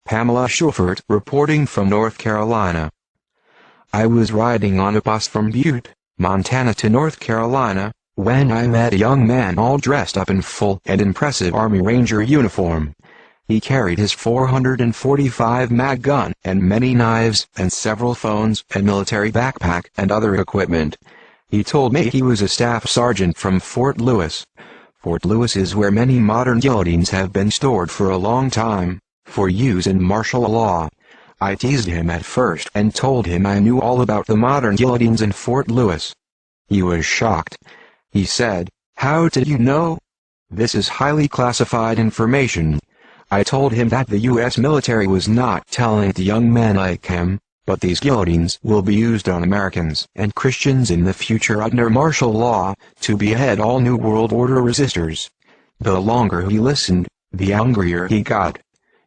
Pamela Schubert reporting from North Carolina. I was riding on a bus from Butte, Montana to North Carolina, when I met a young man all dressed up in full and impressive Army Ranger uniform. He carried his .445 mag gun and many knives and several phones and military backpack and other equipment. He told me he was a staff sergeant from Fort Lewis. Fort Lewis is where many modern guillotines have been stored for a long time, for use in martial law. I teased him at first and told him I knew all about the modern guillotines in Fort Lewis. He was shocked. He said, "How did you know? This is highly classified information." I told him that the U.S. military was not telling the young man like him, but these guillotines will be used on Americans and Christians in the future under martial law, to behead all New World Order resistors. The longer he listened, the angrier he got.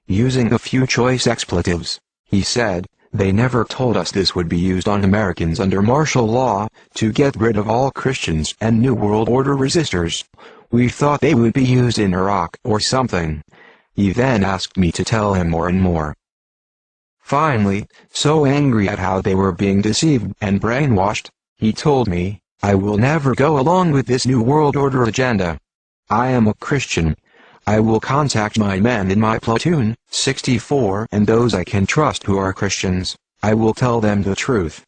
Using a few choice expletives, he said, "They never told us this would be used on Americans under martial law, to get rid of all Christians and New World Order resistors. We thought they would be used in Iraq or something." He then asked me to tell him more and more. Finally, so angry at how they were being deceived and brainwashed, he told me, "I will never go along with this New World Order agenda. I am a Christian. I will contact my men in my platoon, 64, and those I can trust who are Christians. I will tell them the truth."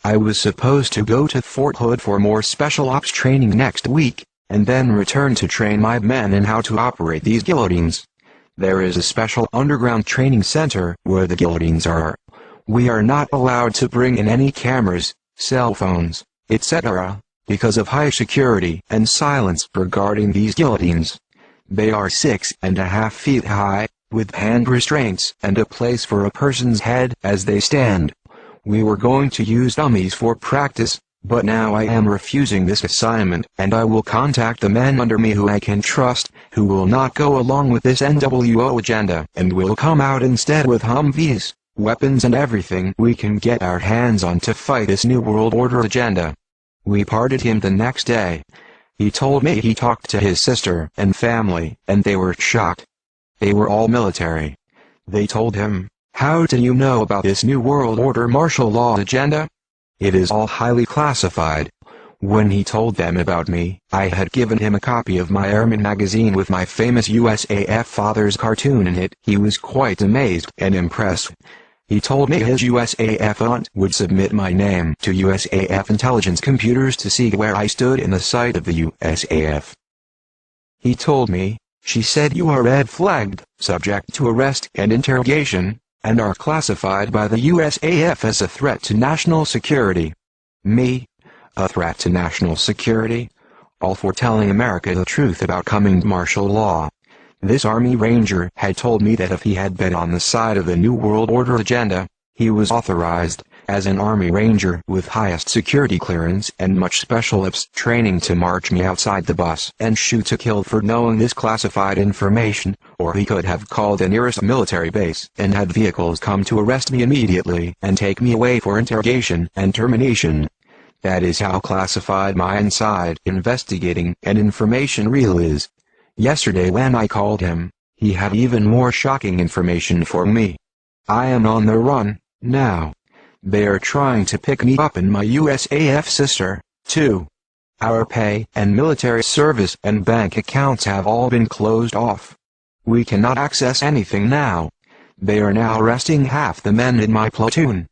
I was supposed to go to Fort Hood for more special ops training next week, and then return to train my men in how to operate these guillotines. There is a special underground training center where the guillotines are. We are not allowed to bring in any cameras, cell phones, etc., because of high security and silence regarding these guillotines. They are 6.5 feet high, with hand restraints and a place for a person's head as they stand. We were going to use dummies for practice, but now I am refusing this assignment, and I will contact the men under me who I can trust, who will not go along with this NWO agenda, and will come out instead with Humvees, weapons and everything we can get our hands on to fight this New World Order agenda. We parted him the next day. He told me he talked to his sister and family, and they were shocked. They were all military. They told him, "How do you know about this New World Order martial law agenda? It is all highly classified." When he told them about me, I had given him a copy of my Airman magazine with my famous USAF father's cartoon in it. He was quite amazed and impressed. He told me his USAF aunt would submit my name to USAF intelligence computers to see where I stood in the sight of the USAF. He told me, "She said you are red-flagged, subject to arrest and interrogation, and are classified by the USAF as a threat to national security." Me? A threat to national security? All for telling America the truth about coming martial law. This Army Ranger had told me that if he had been on the side of the New World Order agenda, he was authorized, as an Army Ranger with highest security clearance and much special ops training, to march me outside the bus and shoot to kill for knowing this classified information, or he could have called the nearest military base and had vehicles come to arrest me immediately and take me away for interrogation and termination. That is how classified my inside investigating and information reel is. Yesterday when I called him, he had even more shocking information for me. I am on the run, now. They are trying to pick me up and my USAF sister, too. Our pay and military service and bank accounts have all been closed off. We cannot access anything now. They are now arresting half the men in my platoon.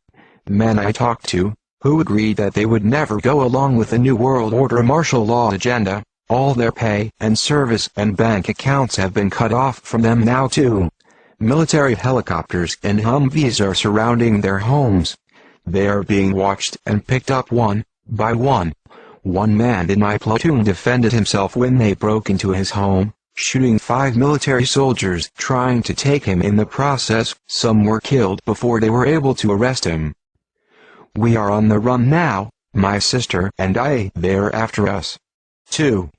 Men I talked to, who agreed that they would never go along with the New World Order martial law agenda. All their pay and service and bank accounts have been cut off from them now too. Military helicopters and Humvees are surrounding their homes. They are being watched and picked up one by one. One man in my platoon defended himself when they broke into his home, shooting 5 military soldiers trying to take him. In the process, some were killed before they were able to arrest him. We are on the run now, my sister and I. They're after us, too.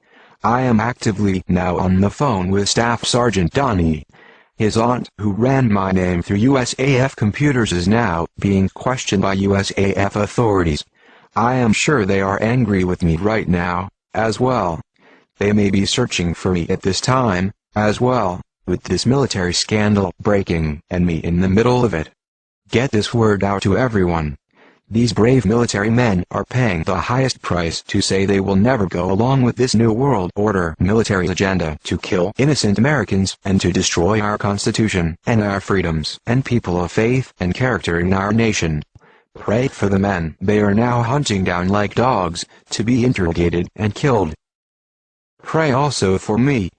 I am actively now on the phone with Staff Sergeant Donnie. His aunt, who ran my name through USAF computers, is now being questioned by USAF authorities. I am sure they are angry with me right now, as well. They may be searching for me at this time, as well, with this military scandal breaking and me in the middle of it. Get this word out to everyone. These brave military men are paying the highest price to say they will never go along with this New World Order military agenda to kill innocent Americans and to destroy our Constitution and our freedoms and people of faith and character in our nation. Pray for the men they are now hunting down like dogs, to be interrogated and killed. Pray also for me.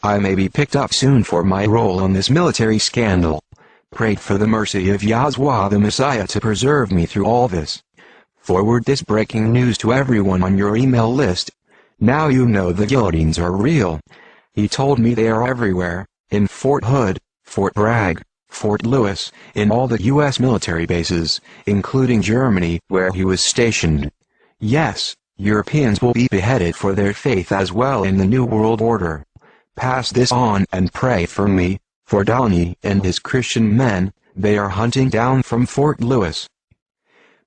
I may be picked up soon for my role on this military scandal. Pray for the mercy of Yahweh the Messiah to preserve me through all this. Forward this breaking news to everyone on your email list. Now you know the guillotines are real. He told me they are everywhere, in Fort Hood, Fort Bragg, Fort Lewis, in all the U.S. military bases, including Germany, where he was stationed. Yes, Europeans will be beheaded for their faith as well in the New World Order. Pass this on and pray for me, for Donnie and his Christian men, they are hunting down from Fort Lewis.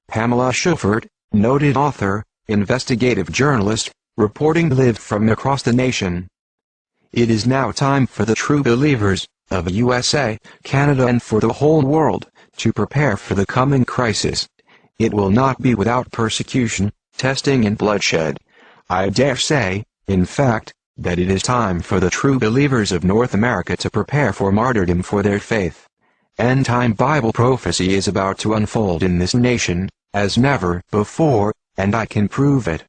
Pamela Schufert, noted author, investigative journalist, reporting live from across the nation. It is now time for the true believers of the USA, Canada and for the whole world, to prepare for the coming crisis. It will not be without persecution, testing and bloodshed. I dare say, in fact, that it is time for the true believers of North America to prepare for martyrdom for their faith. End-time Bible prophecy is about to unfold in this nation, as never before, and I can prove it.